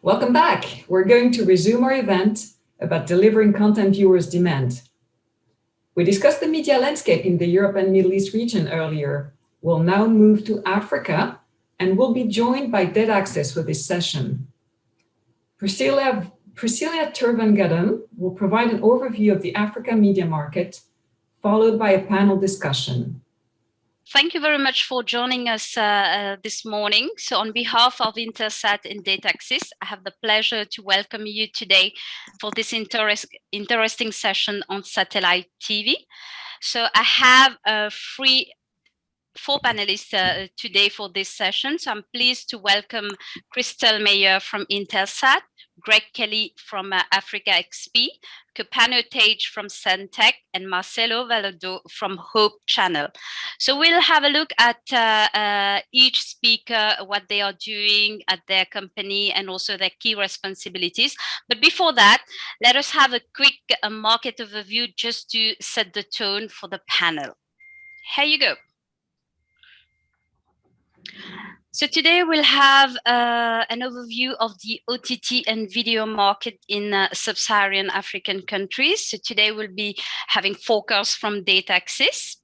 Welcome back. We're going to resume our event about delivering content viewers demand. We discussed the media landscape in the Europe and Middle East region earlier. We'll now move to Africa and we'll be joined by Data Access for this session. Priscilla Turvangadam will provide an overview of the Africa media market, followed by a panel discussion. Thank you very much for joining us this morning. So on behalf of Intelsat and Data Access, I have the pleasure to welcome you today for this interesting session on satellite TV. So I have four panelists today for this session. So I'm pleased to welcome Crystal Meyer from Intelsat, Greg Kelly from Africa XP, Kapano Tage from Centec, and Marcelo Valado from Hope Channel. So we'll have a look at each speaker, what they are doing at their company, and also their key responsibilities. But before that, let us have a quick market overview just to set the tone for the panel. Here you go. So today we'll have an overview of the OTT and video market in Sub-Saharan African countries. So today we'll be having forecasts from Data Access.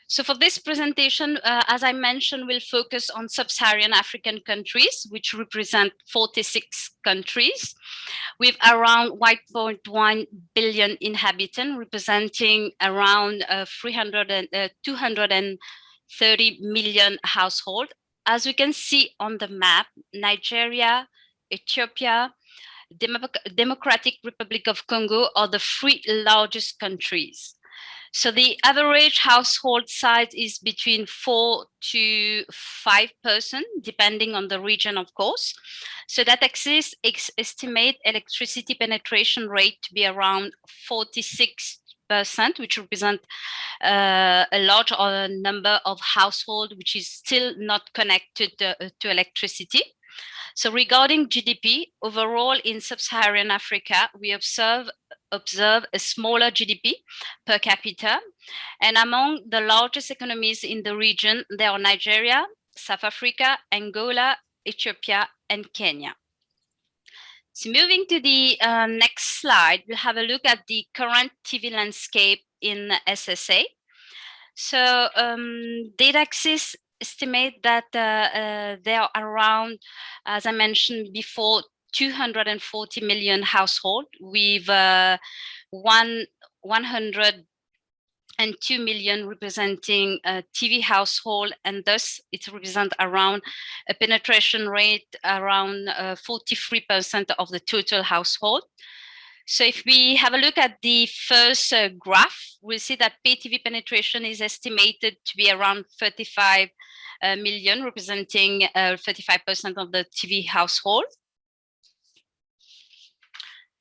So for this presentation, as I mentioned, we'll focus on Sub-Saharan African countries, which represent 46 countries with around 1.1 billion inhabitants, representing around 230 million households. As we can see on the map, Nigeria, Ethiopia, Democratic Republic of Congo are the three largest countries. So the average household size is between 4 to 5 persons, depending on the region, of course. So Data Access estimate electricity penetration rate to be around 46%, which represent a large number of households which is still not connected to electricity. So regarding GDP, overall in Sub-Saharan Africa, we observe a smaller GDP per capita. And among the largest economies in the region, there are Nigeria, South Africa, Angola, Ethiopia, and Kenya. So moving to the next slide, we'll have a look at the current TV landscape in SSA. So Data Access estimate that there are around, as I mentioned before, 240 million households with 102 million representing TV household, and thus it represents around a penetration rate around 43% of the total household. So if we have a look at the first graph, we'll see that pay TV penetration is estimated to be around 35 million, representing 35% of the TV household.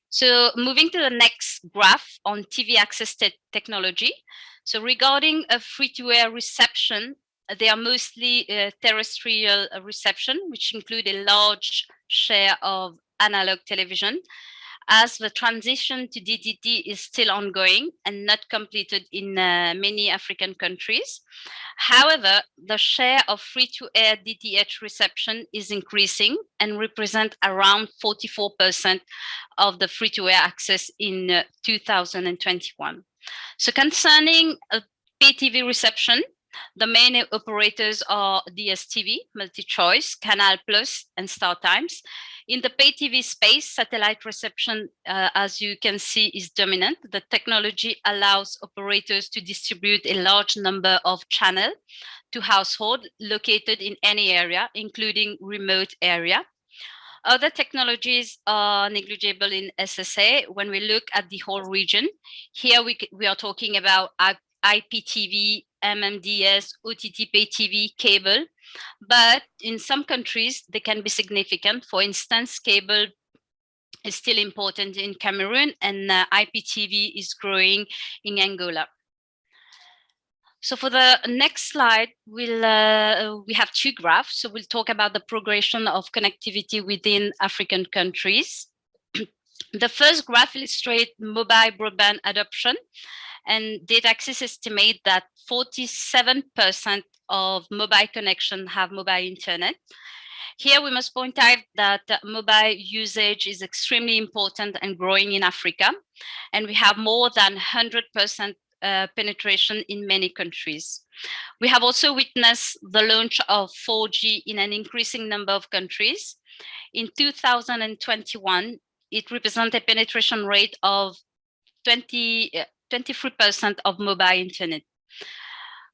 So moving to the next graph on TV access technology. So regarding a free-to-air reception, they are mostly terrestrial reception, which include a large share of analog television, as the transition to DTT is still ongoing and not completed in many African countries. However, the share of free-to-air DTH reception is increasing and represent around 44% of the free-to-air access in 2021. So concerning pay TV reception, the main operators are DSTV, MultiChoice, Canal Plus, and StarTimes. In the pay TV space, satellite reception, as you can see, is dominant. The technology allows operators to distribute a large number of channels to households located in any area, including remote area. Other technologies are negligible in SSA when we look at the whole region. Here we are talking about IPTV, MMDS, OTT pay TV, cable. But in some countries, they can be significant. For instance, cable is still important in Cameroon, and IPTV is growing in Angola. So for the next slide, we have two graphs. So we'll talk about the progression of connectivity within African countries. The first graph illustrates mobile broadband adoption, and Data Access estimate that 47% of mobile connections have mobile internet. Here we must point out that mobile usage is extremely important and growing in Africa, and we have more than 100% penetration in many countries. We have also witnessed the launch of 4G in an increasing number of countries. In 2021, it represents a penetration rate of 23% of mobile internet.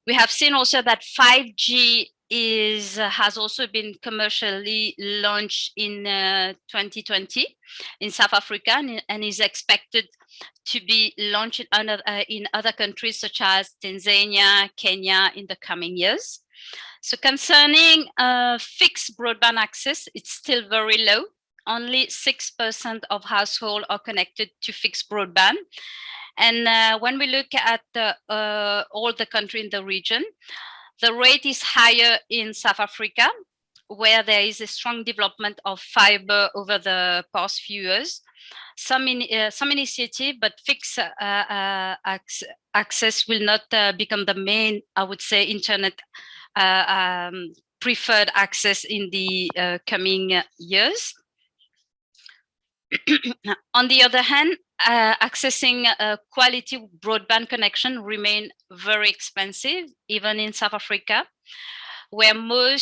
We have seen also that 5G has also been commercially launched in 2020 in South Africa and is expected to be launched in other countries such as Tanzania, Kenya in the coming years. So concerning fixed broadband access, it's still very low. Only 6% of households are connected to fixed broadband. And when we look at all the countries in the region, the rate is higher in South Africa, where there is a strong development of fiber over the past few years. Some initiative, but fixed access will not become the main, I would say, internet preferred access in the coming years. On the other hand, accessing a quality broadband connection remain very expensive, even in South Africa, where more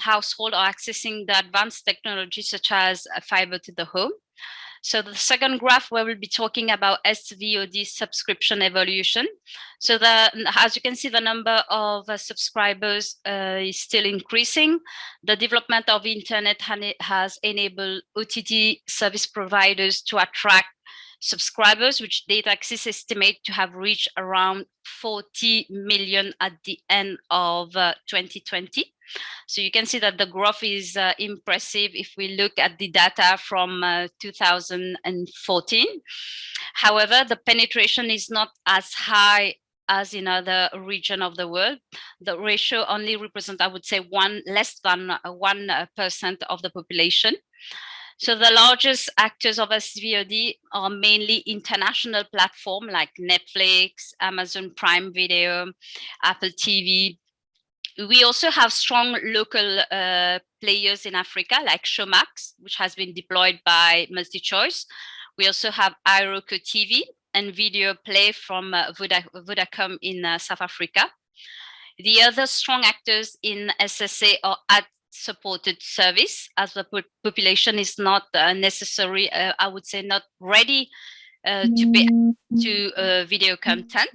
households are accessing the advanced technology such as fiber to the home. So the second graph, where we'll be talking about SVOD subscription evolution. So as you can see, the number of subscribers is still increasing. The development of internet has enabled OTT service providers to attract subscribers, which DataAccess estimate to have reached around 40 million at the end of 2020. So you can see that the growth is impressive if we look at the data from 2014. However, the penetration is not as high as in other regions of the world. The ratio only represents, I would say, less than 1% of the population. So the largest actors of SVOD are mainly international platforms like Netflix, Amazon Prime Video, Apple TV. We also have strong local players in Africa, like Showmax, which has been deployed by MultiChoice. We also have iRoko TV and Video Play from Vodacom in South Africa. The other strong actors in SSA are ad-supported service, as the population is not necessary, I would say, not ready to pay to video content.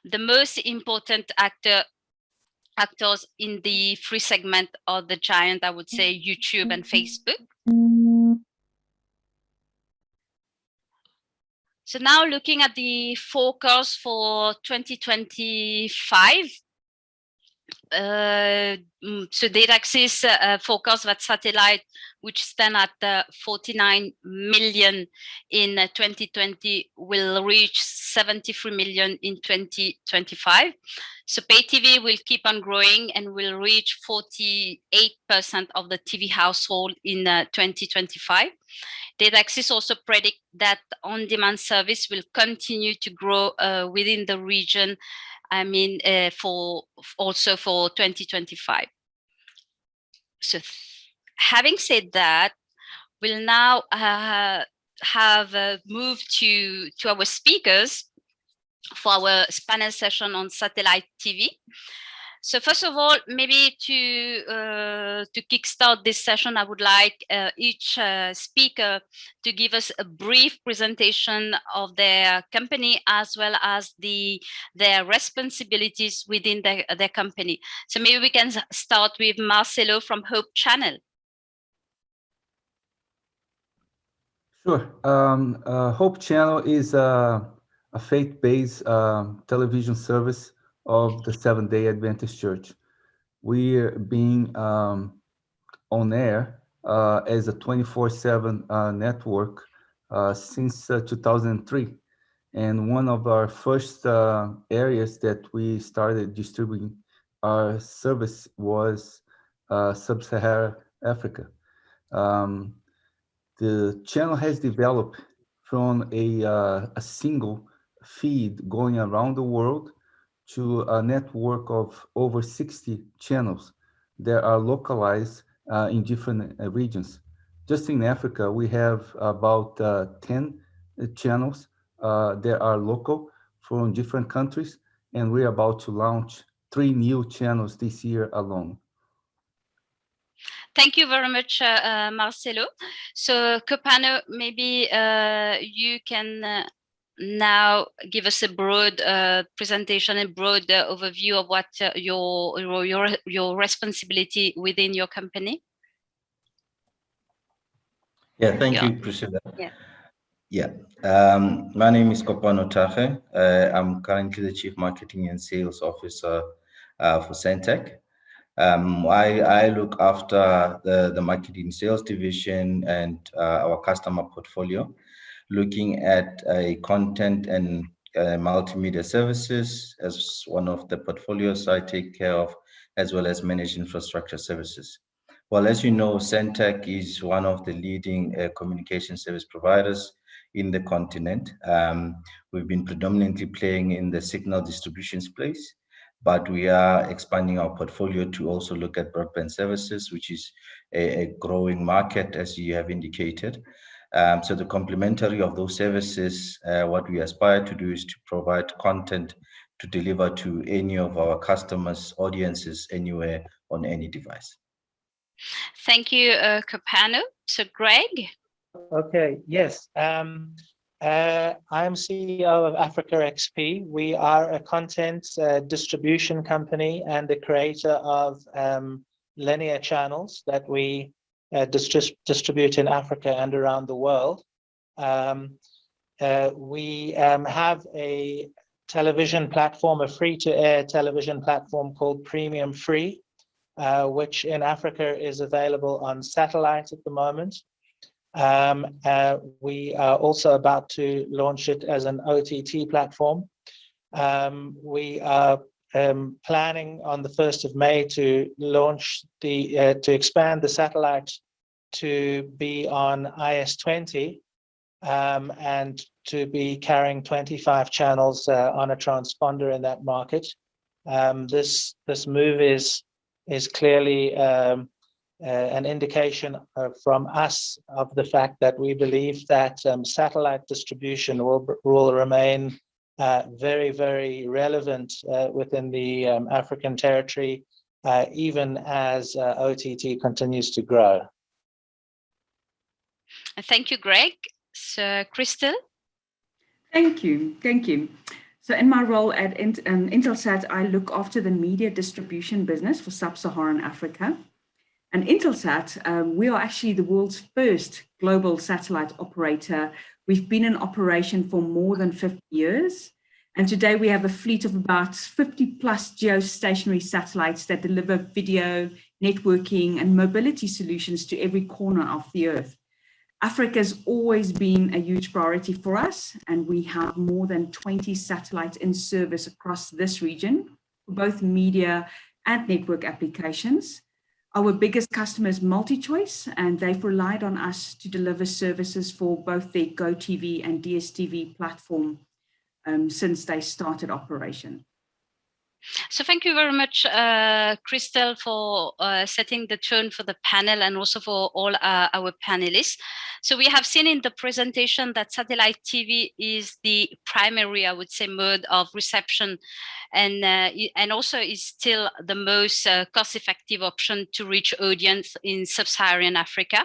The most important actors in the free segment are the giant, I would say, YouTube and Facebook. So now looking at the forecast for 2025, so DataAccess forecast that satellite, which stand at 49 million in 2020, will reach 73 million in 2025. So pay TV will keep on growing and will reach 48% of the TV household in 2025. DataAccess also predict that on-demand service will continue to grow within the region, I mean, for 2025. So having said that, we'll now have moved to our speakers for our panel session on satellite TV. So first of all, maybe to kickstart this session, I would like each speaker to give us a brief presentation of their company as well as their responsibilities within their company. So maybe we can start with Marcelo from Hope Channel. Sure. Hope Channel is a faith-based television service of the Seventh-day Adventist Church. We're being on air as a 24/7 network since 2003. And one of our first areas that we started distributing our service was Sub-Saharan Africa. The channel has developed from a single feed going around the world to a network of over 60 channels that are localized in different regions. Just in Africa, we have about 10 channels that are local from different countries, and we're about to launch 3 new channels this year alone. Thank you very much, Marcelo. So, Copano, maybe you can now give us a broad presentation and broad overview of what your responsibility within your company. Yeah, thank you, Priscilla. Yeah, my name is Kopano Tahe. I'm currently the Chief Marketing and Sales Officer for Centec. I look after the marketing sales division and our customer portfolio, looking at content and multimedia services as one of the portfolios I take care of, as well as managed infrastructure services. Well, as you know, Centec is one of the leading communication service providers in the continent. We've been predominantly playing in the signal distribution space, but we are expanding our portfolio to also look at broadband services, which is a growing market, as you have indicated. So the complementary of those services, what we aspire to do is to provide content to deliver to any of our customers' audiences anywhere on any device. Thank you, Copano. So, Greg? Okay, yes. I'm CEO of Africa XP. We are a content distribution company and the creator of linear channels that we distribute in Africa and around the world. We have a television platform, a free-to-air television platform called Premium Free, which in Africa is available on satellite at the moment. We are also about to launch it as an OTT platform. We are planning on the 1st of May to launch to expand the satellite to be on IS-20 and to be carrying 25 channels on a transponder in that market. This move is clearly an indication from us of the fact that we believe that satellite distribution will remain very, very relevant within the African territory, even as OTT continues to grow. Thank you, Greg. So, Crystal? Thank you. So in my role at Intelsat, I look after the media distribution business for Sub-Saharan Africa. And Intelsat, we are actually the world's first global satellite operator. We've been in operation for more than 50 years. And today we have a fleet of about 50 plus geostationary satellites that deliver video, networking, and mobility solutions to every corner of the Earth. Africa has always been a huge priority for us, and we have more than 20 satellites in service across this region for both media and network applications. Our biggest customer is MultiChoice, and they've relied on us to deliver services for both their GoTV and DSTV platform since they started operation. So thank you very much, Crystal, for setting the tone for the panel and also for all our panelists. So we have seen in the presentation that satellite TV is the primary, I would say, mode of reception, and also is still the most cost-effective option to reach audience in Sub-Saharan Africa.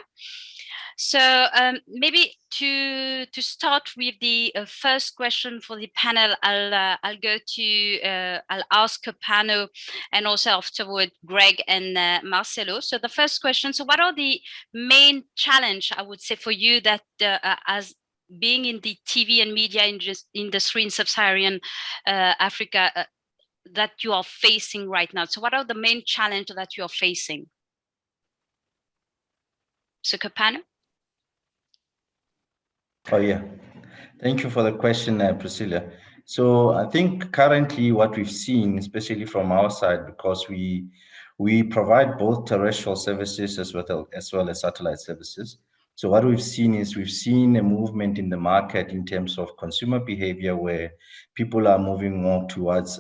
So maybe to start with the first question for the panel, I'll go to I'll ask Copano and also afterward Greg and Marcelo. So the first question: so what are the main challenge, I would say, for you that as being in the TV and media industry in Sub-Saharan Africa that you are facing right now? So what are the main challenge that you are facing? So Copano. Oh, yeah. Thank you for the question, Priscilla. So I think currently what we've seen, especially from our side, because we provide both terrestrial services as well as satellite services. So what we've seen is we've seen a movement in the market in terms of consumer behavior where people are moving more towards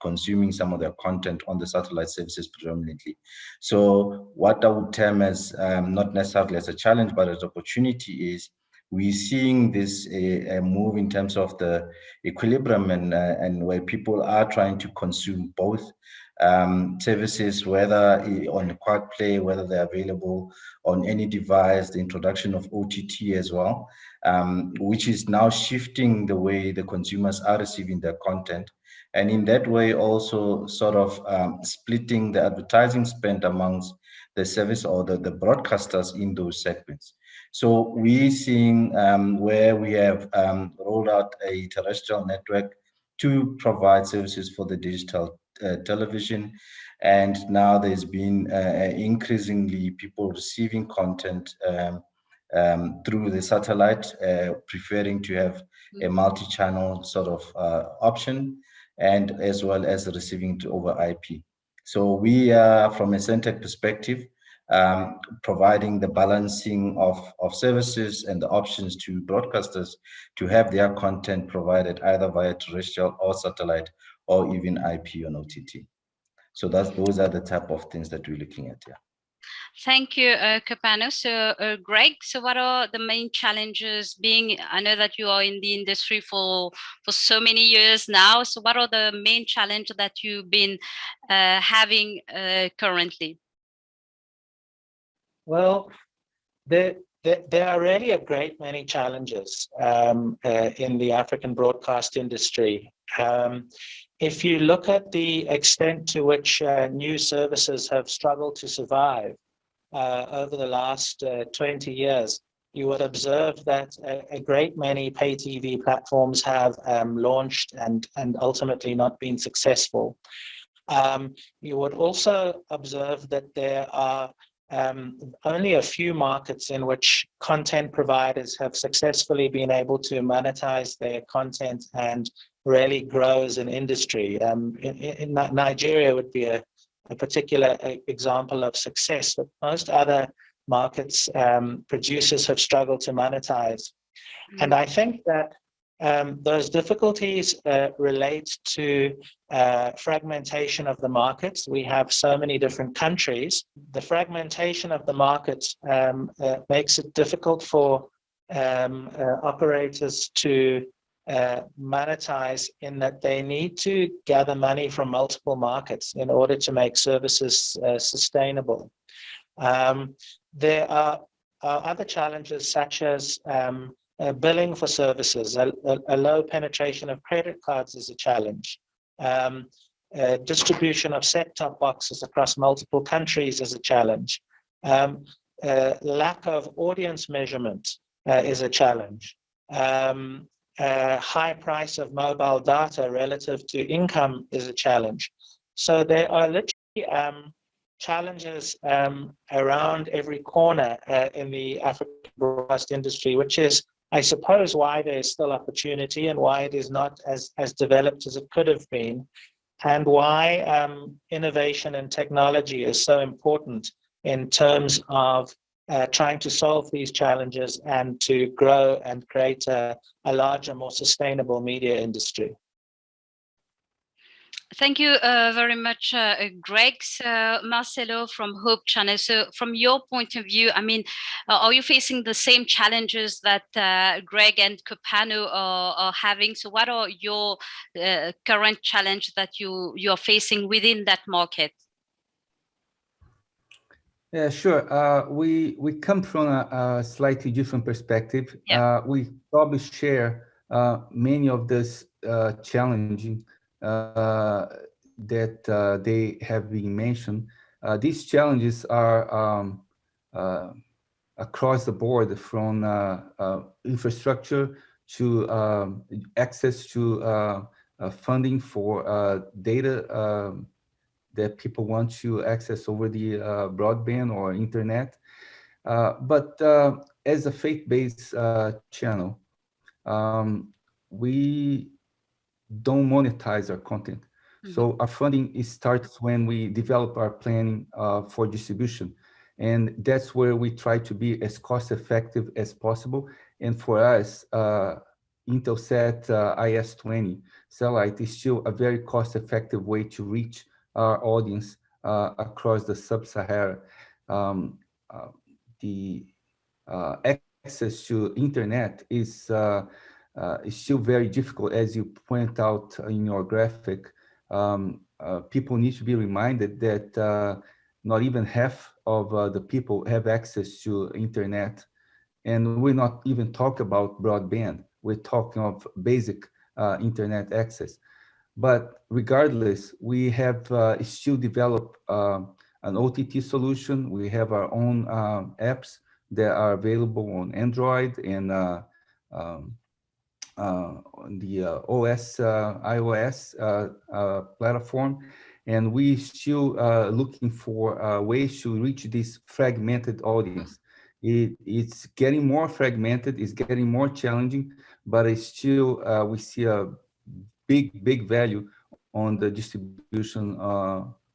consuming some of their content on the satellite services predominantly. So what I would term as not necessarily as a challenge, but as opportunity is we're seeing this a move in terms of the equilibrium and where people are trying to consume both services, whether on quad play, whether they're available on any device, the introduction of OTT as well, which is now shifting the way the consumers are receiving their content. And in that way, also sort of splitting the advertising spend amongst the service or the broadcasters in those segments. So we're seeing where we have rolled out a terrestrial network to provide services for the digital television. And now there's been increasingly people receiving content through the satellite, preferring to have a multi-channel sort of option, and as well as receiving it over IP. So we are, from a Centec perspective, providing the balancing of services and the options to broadcasters to have their content provided either via terrestrial or satellite or even IP on OTT. So those are the type of things that we're looking at here. Thank you, Kopano. So, Greg, so what are the main challenges being, I know that you are in the industry for so many years now, so what are the main challenges that you've been having currently? Well, there are really a great many challenges in the African broadcast industry. If you look at the extent to which new services have struggled to survive over the last 20 years, you would observe that a great many pay TV platforms have launched and ultimately not been successful. You would also observe that there are only a few markets in which content providers have successfully been able to monetize their content and really grow as an industry. In Nigeria would be a particular example of success, but most other markets, producers have struggled to monetize. And I think that those difficulties relate to fragmentation of the markets. We have so many different countries. The fragmentation of the markets makes it difficult for operators to monetize, in that they need to gather money from multiple markets in order to make services sustainable. There are other challenges such as billing for services. A low penetration of credit cards is a challenge. Distribution of set-top boxes across multiple countries is a challenge. Lack of audience measurement is a challenge. High price of mobile data relative to income is a challenge. So there are literally challenges around every corner in the African broadcast industry, which is, I suppose, why there's still opportunity and why it is not as developed as it could have been, and why innovation and technology is so important in terms of trying to solve these challenges and to grow and create a larger, more sustainable media industry. Thank you very much, Greg. Marcelo from Hope Channel. So from your point of view, I mean, are you facing the same challenges that Greg and Kopano are having? So what are your current challenges that you're facing within that market? Yeah, sure. We come from a slightly different perspective. Yeah. We probably share many of these challenging that they have been mentioned. These challenges are across the board, from infrastructure to access to funding for data that people want to access over the broadband or internet. But as a faith-based channel, we don't monetize our content. Mm-hmm. So our funding starts when we develop our planning for distribution. And that's where we try to be as cost effective as possible. And for us, Intelsat IS-20 satellite is still a very cost effective way to reach our audience across the Sub-Saharan. The access to internet is still very difficult, as you point out in your graphic. People need to be reminded that not even half of the people have access to internet, and we're not even talking about broadband. We're talking of basic internet access. But regardless, we have still developed an OTT solution. We have our own apps that are available on Android and on the iOS platform. And we still looking for ways to reach this fragmented audience. It's getting more fragmented, it's getting more challenging, but it's still, we see a big value on the distribution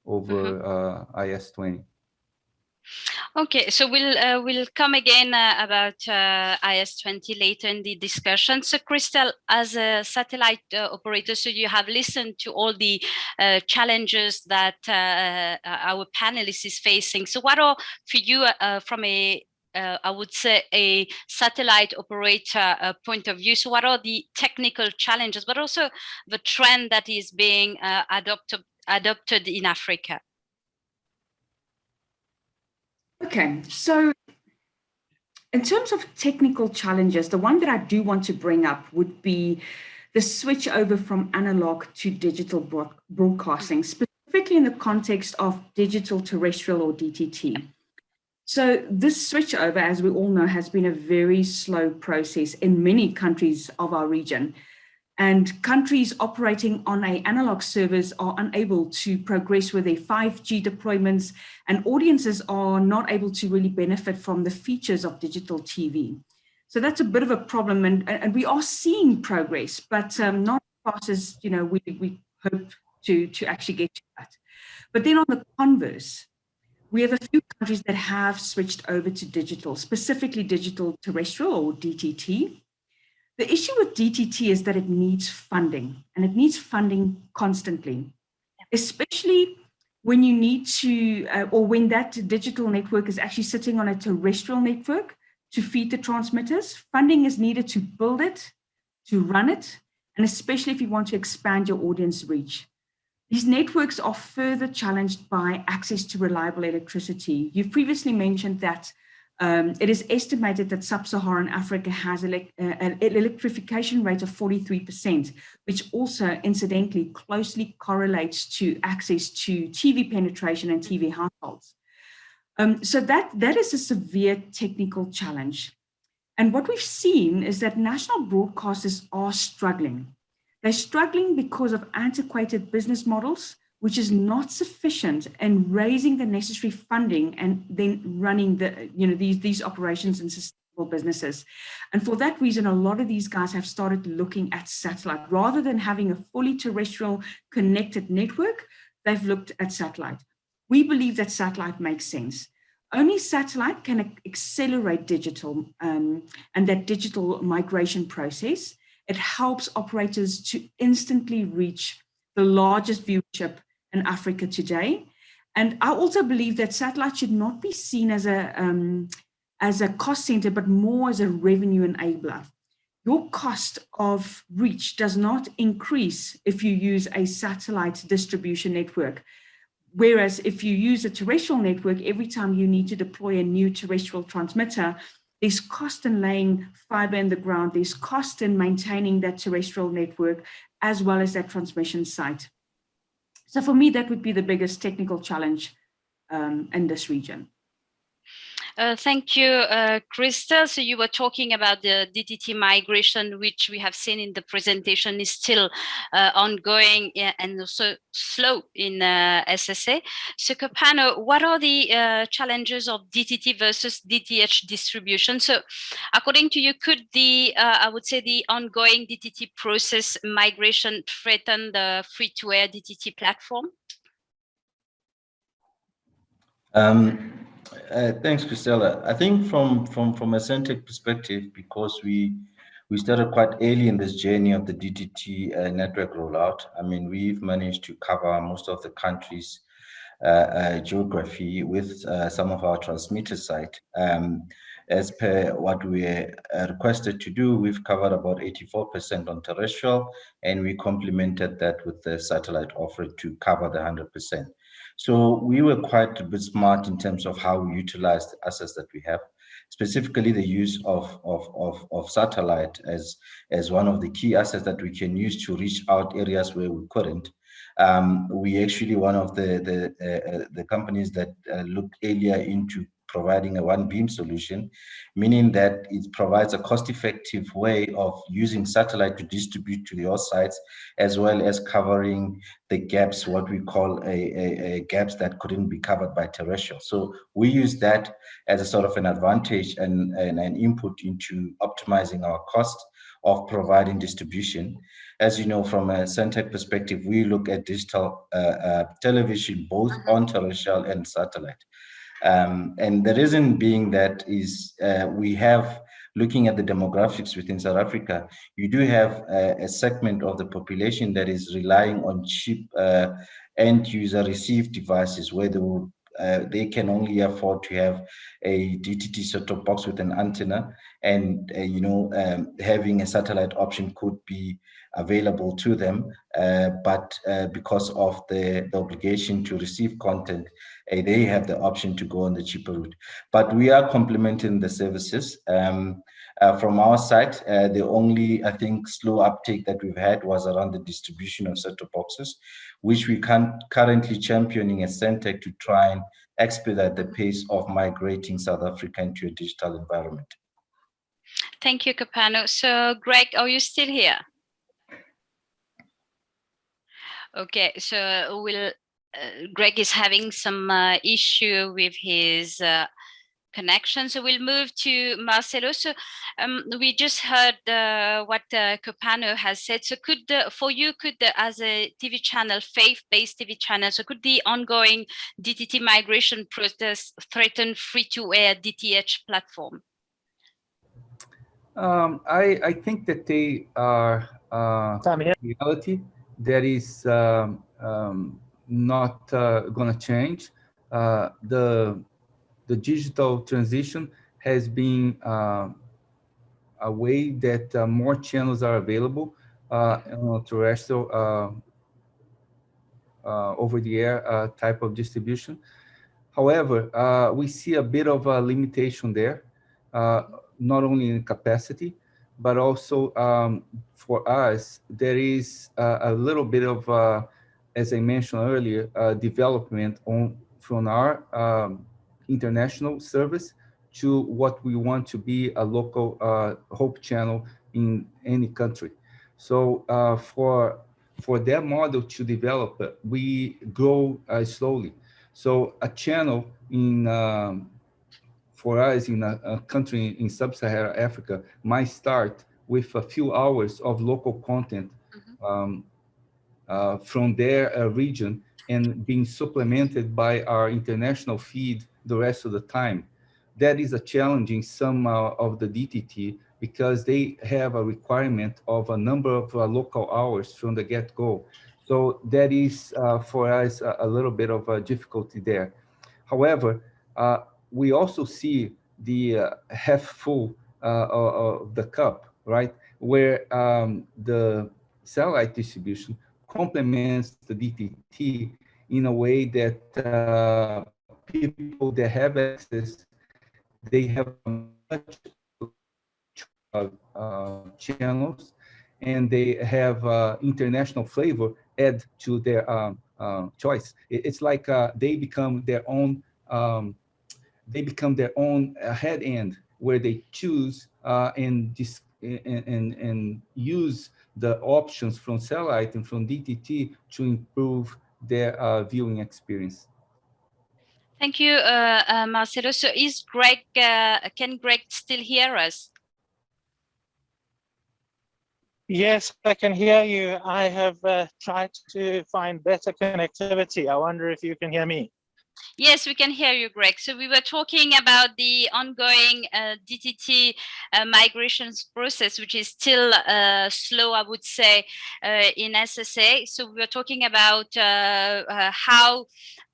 over IS-20. Okay, so we'll come again about IS-20 later in the discussion. So Crystal, as a satellite operator, so you have listened to all the challenges that our panelists is facing. So what are, for you, from a I would say a satellite operator point of view, so what are the technical challenges, but also the trend that is being adopted in Africa? Okay, so in terms of technical challenges, the one that I do want to bring up would be the switch over from analog to digital broadcasting, specifically in the context of digital terrestrial or DTT. So this switch over, as we all know, has been a very slow process in many countries of our region. And countries operating on an analog service are unable to progress with their 5G deployments, and audiences are not able to really benefit from the features of digital TV. So that's a bit of a problem, and we are seeing progress, but not as fast as we hope to actually get to that. But then on the converse, we have a few countries that have switched over to digital, specifically digital terrestrial or DTT. The issue with DTT is that it needs funding, and it needs funding constantly, especially when you need to, or when that digital network is actually sitting on a terrestrial network to feed the transmitters. Funding is needed to build it, to run it, and especially if you want to expand your audience reach. These networks are further challenged by access to reliable electricity. You've previously mentioned that it is estimated that Sub-Saharan Africa has an electrification rate of 43%, which also incidentally closely correlates to access to TV penetration and TV households. So that is a severe technical challenge. And what we've seen is that national broadcasters are struggling. They're struggling because of antiquated business models, which is not sufficient in raising the necessary funding and then running these operations in sustainable businesses. And for that reason, a lot of these guys have started looking at satellite. Rather than having a fully terrestrial connected network, they've looked at satellite. We believe that satellite makes sense. Only satellite can accelerate digital and that digital migration process. It helps operators to instantly reach the largest viewership in Africa today. And I also believe that satellite should not be seen as a cost center, but more as a revenue enabler. Your cost of reach does not increase if you use a satellite distribution network. Whereas if you use a terrestrial network, every time you need to deploy a new terrestrial transmitter, there's cost in laying fiber in the ground, there's cost in maintaining that terrestrial network, as well as that transmission site. So for me, that would be the biggest technical challenge in this region. Thank you, Crystal. So you were talking about the DTT migration, which we have seen in the presentation is still ongoing and also slow in SSA. So Kopano, what are the challenges of DTT versus DTH distribution? So according to you, could the, I would say the ongoing DTT process migration threaten the free-to-air DTT platform? Thanks, Christella. I think from a Centec perspective, because we started quite early in this journey of the DTT network rollout. I mean, we've managed to cover most of the country's geography with some of our transmitter site. As per what we were requested to do, we've covered about 84% on terrestrial, and we complemented that with the satellite offering to cover the 100%. So we were quite a bit smart in terms of how we utilize the assets that we have, specifically the use of satellite as one of the key assets that we can use to reach out areas where we couldn't. We actually one of the companies that looked earlier into providing a one beam solution, meaning that it provides a cost-effective way of using satellite to distribute to your sites, as well as covering the gaps, what we call a gaps that couldn't be covered by terrestrial. So we use that as a sort of an advantage and an input into optimizing our cost of providing distribution. As you know, from a Centec perspective, we look at digital television, both on terrestrial and satellite. And the reason being that is we have, looking at the demographics within South Africa, you do have a segment of the population that is relying on cheap end user received devices where they can only afford to have a DTT set-top box with an antenna, and having a satellite option could be available to them, but because of the obligation to receive content, they have the option to go on the cheaper route. But we are complementing the services. From our side, the only, I think, slow uptake that we've had was around the distribution of set-top boxes, which we currently championing as Centec to try and expedite the pace of migrating South Africa into a digital environment. Thank you, Kopano. So, Greg, are you still here? Okay, so Greg is having some issue with his connection, so we'll move to Marcelo. So we just heard what Kopano has said. So could as a TV channel, faith-based TV channel, so could the ongoing DTT migration process threaten free-to-air DTH platform? I think that they are reality that is not going to change. The digital transition has been a way that more channels are available on terrestrial over-the-air type of distribution. However, we see a bit of a limitation there, not only in capacity, but also for us, there is a little bit of, as I mentioned earlier, development from our international service to what we want to be a local hope channel in any country. So for that model to develop, we grow slowly. So a channel for us in a country in Sub-Saharan Africa might start with a few hours of local content from their region and being supplemented by our international feed the rest of the time. That is a challenge in some of the DTT because they have a requirement of a number of local hours from the get-go. So that is for us a little bit of a difficulty there. However, we also see the half full of the cup, right? Where the satellite distribution complements the DTT in a way that people that have access, they have much channels, and they have international flavor add to their choice. It's like they become their own. They become their own head end where they choose and use the options from satellite and from DTT to improve their viewing experience. Thank you, Marcelo. So is Greg, can Greg still hear us? Yes, I can hear you. I have tried to find better connectivity. I wonder if you can hear me. Yes, we can hear you, Greg. So we were talking about the ongoing DTT migrations process, which is still slow, I would say, in SSA. So we were talking about how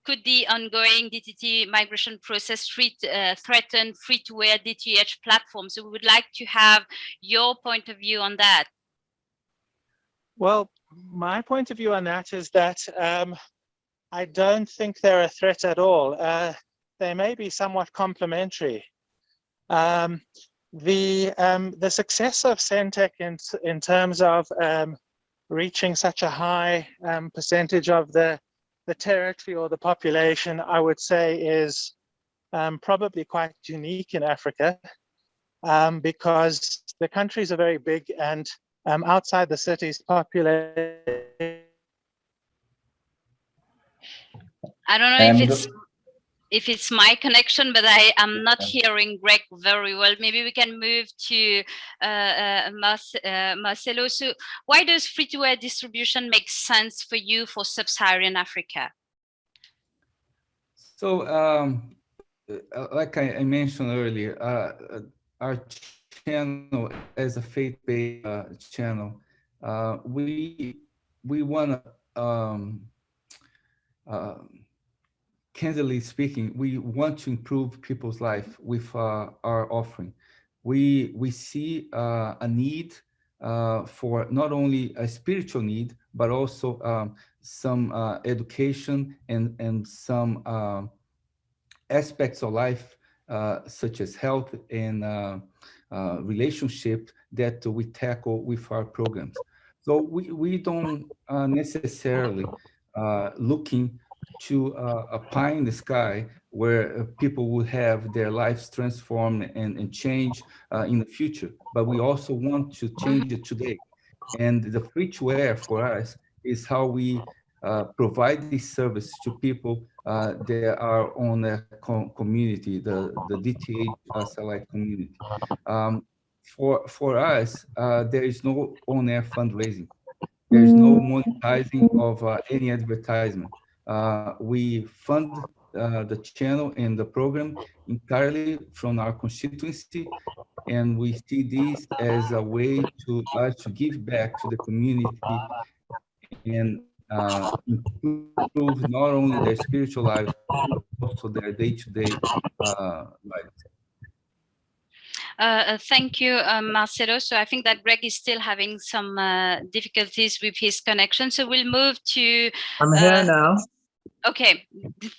could the ongoing DTT migration process threaten free-to-air DTH platforms. So we would like to have your point of view on that. Well, my point of view on that is that I don't think they're a threat at all. They may be somewhat complementary. The success of Centec in terms of reaching such a high percentage of the territory or the population, I would say, is probably quite unique in Africa, because the countries are very big, and outside the cities, population. I don't know if it's my connection, but I am not hearing Greg very well. Maybe we can move to Marcelo. So why does free-to-air distribution make sense for you for Sub-Saharan Africa? So like I mentioned earlier, our channel as a faith-based channel, we want to candidly speaking, we want to improve people's life with our offering. We see a need for not only a spiritual need, but also some education and some aspects of life, such as health and relationship, that we tackle with our programs. So we don't necessarily looking to a pie in the sky where people will have their lives transformed and change in the future, but we also want to change it today. And the free-to-air for us is how we provide this service to people that are on the community, the DTH satellite community. For us, there is no on-air fundraising. There is no monetizing of any advertisement. We fund the channel and the program entirely from our constituency, and we see this as a way to us to give back to the community and improve not only their spiritual lives, but also their day-to-day lives. Thank you, Marcelo. So I think that Greg is still having some difficulties with his connection. So we'll move to... I'm here now. Okay,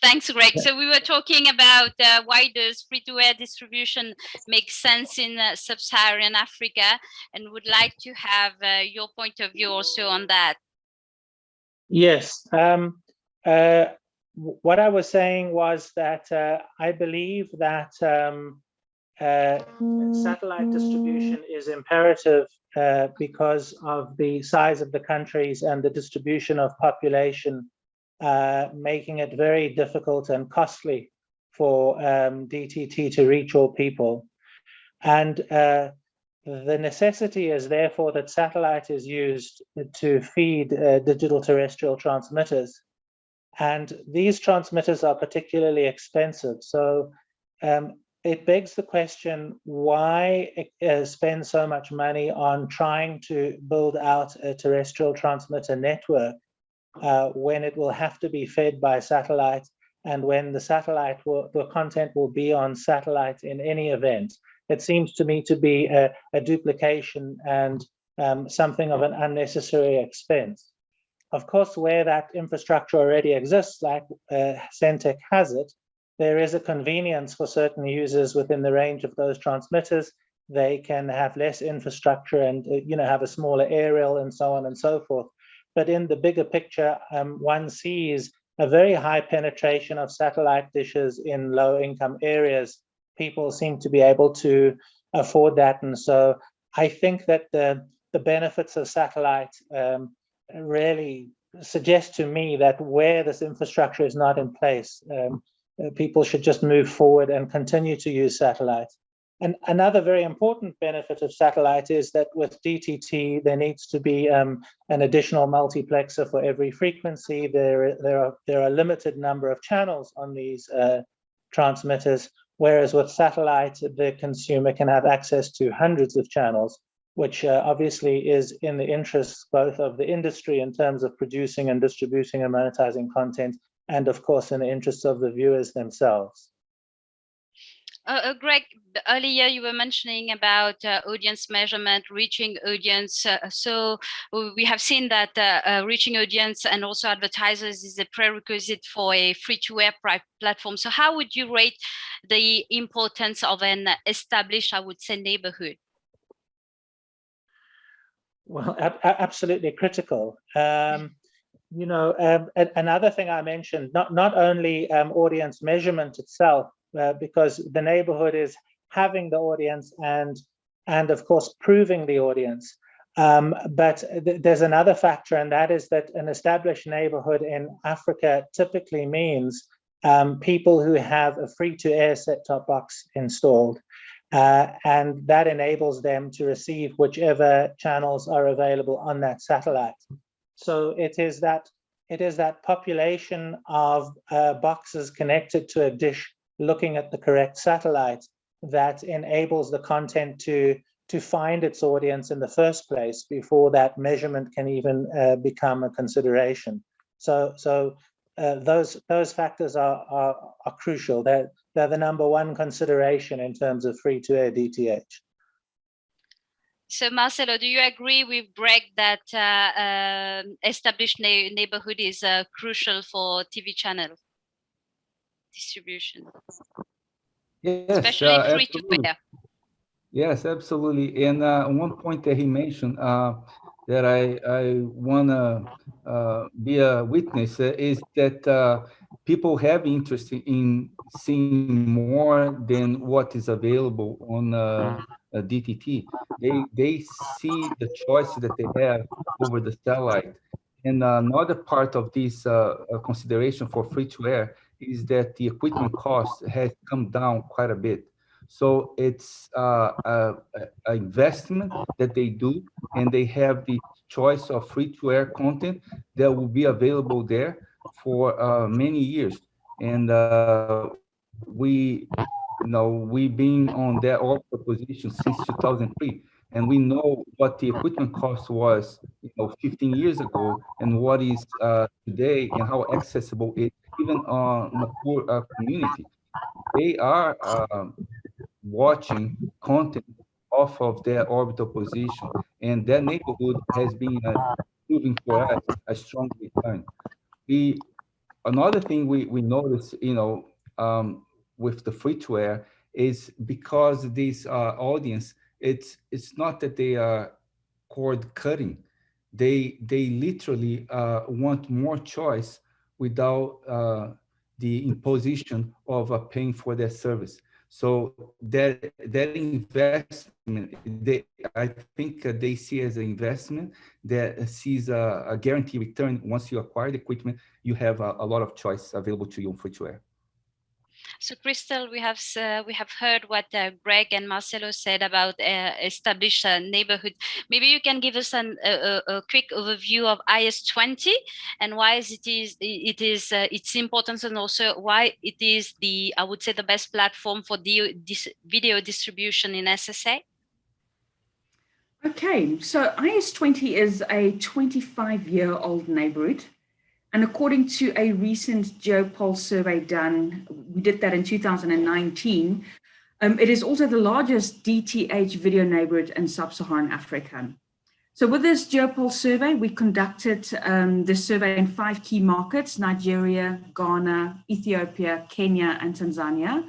thanks, Greg. So we were talking about why does free-to-air distribution make sense in Sub-Saharan Africa, and would like to have your point of view also on that. Yes. What I was saying was that I believe that satellite distribution is imperative because of the size of the countries and the distribution of population, making it very difficult and costly for DTT to reach all people. And the necessity is therefore that satellite is used to feed digital terrestrial transmitters. And these transmitters are particularly expensive. So it begs the question, why spend so much money on trying to build out a terrestrial transmitter network when it will have to be fed by satellite, and when the content will be on satellite in any event? It seems to me to be a duplication and something of an unnecessary expense. Of course, where that infrastructure already exists, like Centec has it, there is a convenience for certain users within the range of those transmitters. They can have less infrastructure and have a smaller aerial and so on and so forth. But in the bigger picture, one sees a very high penetration of satellite dishes in low-income areas. People seem to be able to afford that, and so I think that the benefits of satellite really suggest to me that where this infrastructure is not in place, people should just move forward and continue to use satellite. And another very important benefit of satellite is that with DTT, there needs to be an additional multiplexer for every frequency. There are a limited number of channels on these transmitters, whereas with satellite, the consumer can have access to hundreds of channels, which obviously is in the interests both of the industry in terms of producing and distributing and monetizing content, and of course in the interests of the viewers themselves. Greg, earlier you were mentioning about audience measurement, reaching audience. So we have seen that reaching audience and also advertisers is a prerequisite for a free-to-air platform. So how would you rate the importance of an established, I would say, neighborhood? Well, absolutely critical. You know, another thing I mentioned, not only audience measurement itself, because the neighborhood is having the audience and of course proving the audience, but there's another factor, and that is that an established neighborhood in Africa typically means people who have a free-to-air set-top box installed, and that enables them to receive whichever channels are available on that satellite. So it is that population of boxes connected to a dish looking at the correct satellite that enables the content to find its audience in the first place before that measurement can even become a consideration. So those factors are crucial. They're the number one consideration in terms of free-to-air DTH. So Marcelo, do you agree with Greg that established neighborhood is crucial for TV channel distribution? Yes, especially free-to-air. Yes, absolutely. And one point that he mentioned that I want to be a witness is that people have interest in seeing more than what is available on DTT. They see the choice that they have over the satellite. And another part of this consideration for free-to-air is that the equipment cost has come down quite a bit. So it's an investment that they do, and they have the choice of free-to-air content that will be available there for many years. And we've been on that orbital position since 2003, and we know what the equipment cost was, 15 years ago, and what is today, and how accessible it is, even on a poor community. They are watching content off of their orbital position, and that neighborhood has been proving for us a strong return. Another thing we notice, with the free-to-air is because this audience, it's not that they are cord cutting. They literally want more choice without the imposition of paying for their service. So that investment, I think they see as an investment that sees a guaranteed return. Once you acquire the equipment, you have a lot of choice available to you on free-to-air. So, Crystal, we have heard what Greg and Marcelo said about established neighborhood. Maybe you can give us a quick overview of IS-20 and why its importance, and also why it is I would say, the best platform for video distribution in SSA. Okay, so IS-20 is a 25-year-old neighborhood. And according to a recent GeoPulse survey done, we did that in 2019, it is also the largest DTH video neighborhood in Sub-Saharan Africa. So with this GeoPulse survey, we conducted this survey in 5 key markets: Nigeria, Ghana, Ethiopia, Kenya, and Tanzania.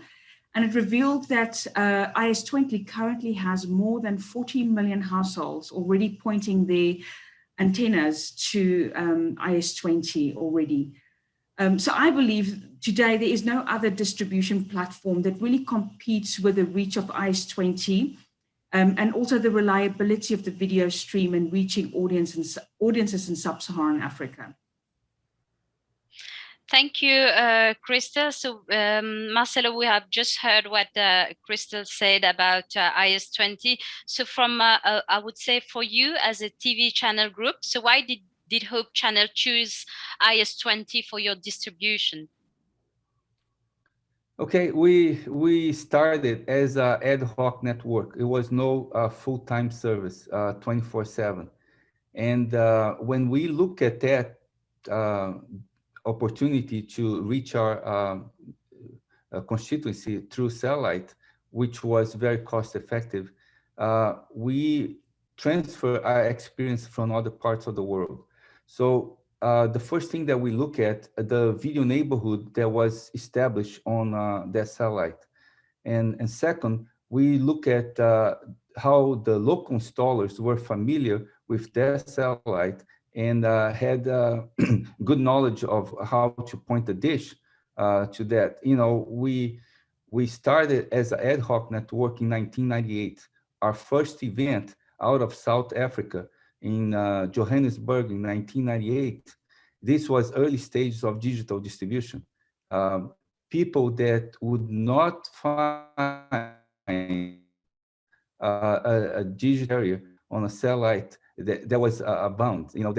And it revealed that IS-20 currently has more than 40 million households already pointing their antennas to IS-20 already. So I believe today there is no other distribution platform that really competes with the reach of IS-20 and also the reliability of the video stream and reaching audiences in Sub-Saharan Africa. Thank you, Crystal. So, Marcelo, we have just heard what Crystal said about IS-20. So from, I would say for you as a TV channel group, so why did Hope Channel choose IS-20 for your distribution? Okay, we started as an ad hoc network. It was no full-time service, 24/7. And when we look at that opportunity to reach our constituency through satellite, which was very cost effective, we transfer our experience from other parts of the world. So the first thing that we look at, the video neighborhood that was established on that satellite. And second, we look at how the local installers were familiar with their satellite and had good knowledge of how to point the dish to that. You know, we started as an ad hoc network in 1998. Our first event out of South Africa in Johannesburg in 1998. This was early stages of digital distribution. People that would not find a digital carrier on a satellite that was abound. You know,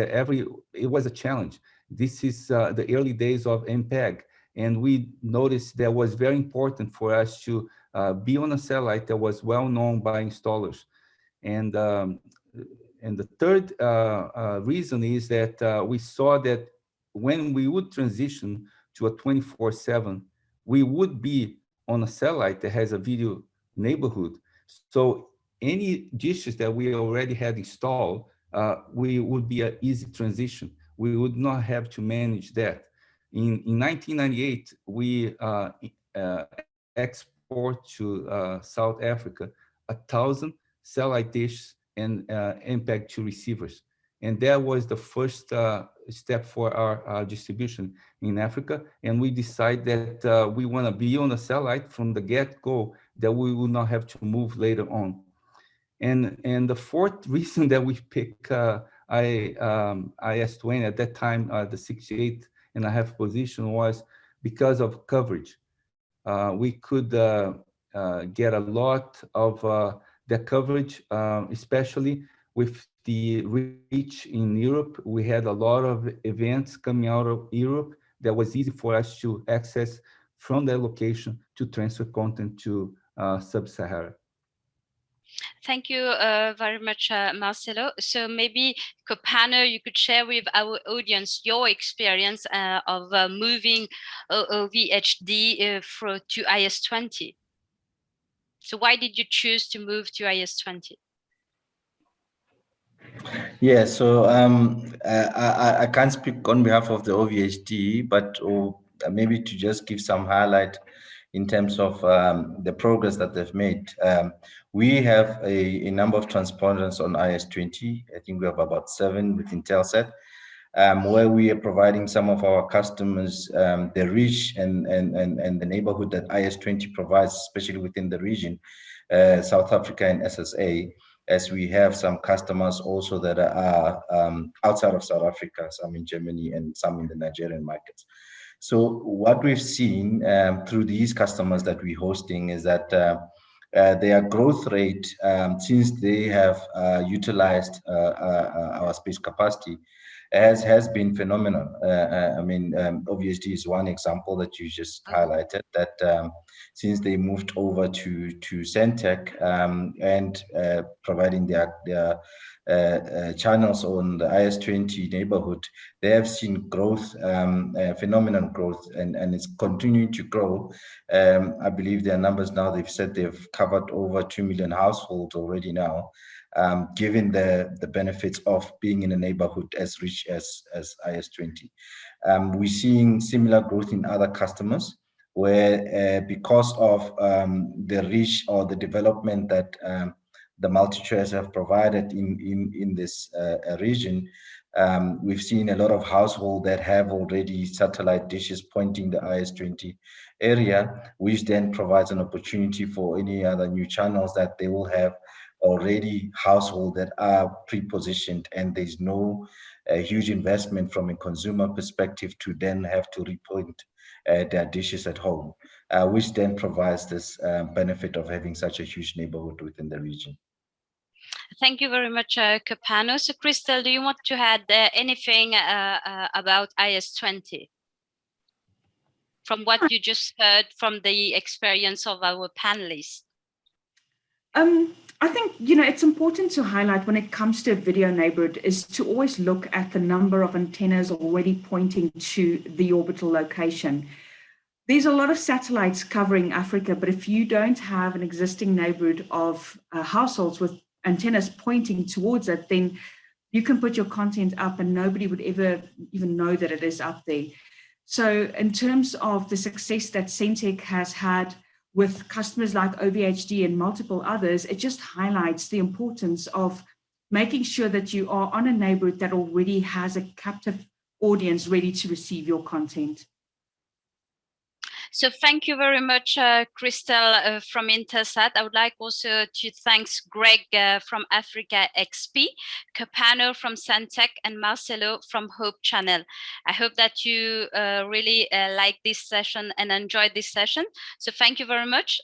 it was a challenge. This is the early days of MPEG, and we noticed that was very important for us to be on a satellite that was well known by installers. And the third reason is that we saw that when we would transition to a 24/7, we would be on a satellite that has a video neighborhood. So any dishes that we already had installed, we would be an easy transition. We would not have to manage that. In 1998, we export to South Africa 1,000 satellite dishes and MPEG-2 receivers. And that was the first step for our distribution in Africa. And we decided that we want to be on a satellite from the get-go, that we will not have to move later on. And the fourth reason that we pick IS-20 at that time, the 68.5 position, was because of coverage. We could get a lot of that coverage, especially with the reach in Europe. We had a lot of events coming out of Europe that was easy for us to access from that location to transfer content to Sub-Saharan. Thank you very much, Marcelo. So maybe, Kopano, you could share with our audience your experience of moving OVHD to IS-20. So why did you choose to move to IS-20? Yeah, so I can't speak on behalf of the OVHD, but maybe to just give some highlight in terms of the progress that they've made. We have a number of transponders on IS-20. I think we have about 7 with Intelsat, where we are providing some of our customers the reach and the neighborhood that IS-20 provides, especially within the region, South Africa and SSA, as we have some customers also that are outside of South Africa, some in Germany and some in the Nigerian markets. So what we've seen through these customers that we're hosting is that their growth rate, since they have utilized our space capacity, has been phenomenal. I mean, OVHD is one example that you just highlighted, that since they moved over to Centec and providing their channels on the IS-20 neighborhood, they have seen growth, phenomenal growth, and it's continuing to grow. I believe their numbers now, they've said they've covered over 2 million households already now, given the benefits of being in a neighborhood as rich as IS-20. We're seeing similar growth in other customers, where because of the reach or the development that the MultiChoice have provided in this region, we've seen a lot of households that have already satellite dishes pointing the IS-20 area, which then provides an opportunity for any other new channels that they will have already households that are pre-positioned, and there's no huge investment from a consumer perspective to then have to repoint their dishes at home, which then provides this benefit of having such a huge neighborhood within the region. Thank you very much, Kopano. So, Crystal, do you want to add anything about IS-20 from what you just heard from the experience of our panelists? I think, it's important to highlight when it comes to a video neighborhood is to always look at the number of antennas already pointing to the orbital location. There's a lot of satellites covering Africa, but if you don't have an existing neighborhood of households with antennas pointing towards it, then you can put your content up and nobody would ever even know that it is up there. So in terms of the success that Centec has had with customers like OVHD and multiple others, it just highlights the importance of making sure that you are on a neighborhood that already has a captive audience ready to receive your content. So thank you very much, Crystal from Intelsat. I would like also to thank Greg from Africa XP, Kopano from Centec, and Marcelo from Hope Channel. I hope that you really like this session and enjoyed this session. So thank you very much.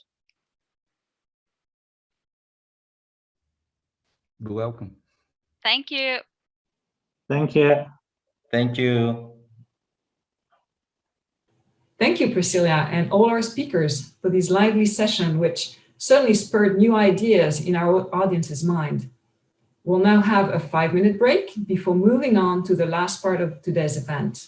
You're welcome. Thank you. Thank you. Thank you. Thank you, Priscilla, and all our speakers for this lively session, which certainly spurred new ideas in our audience's mind. We'll now have a 5-minute break before moving on to the last part of today's event.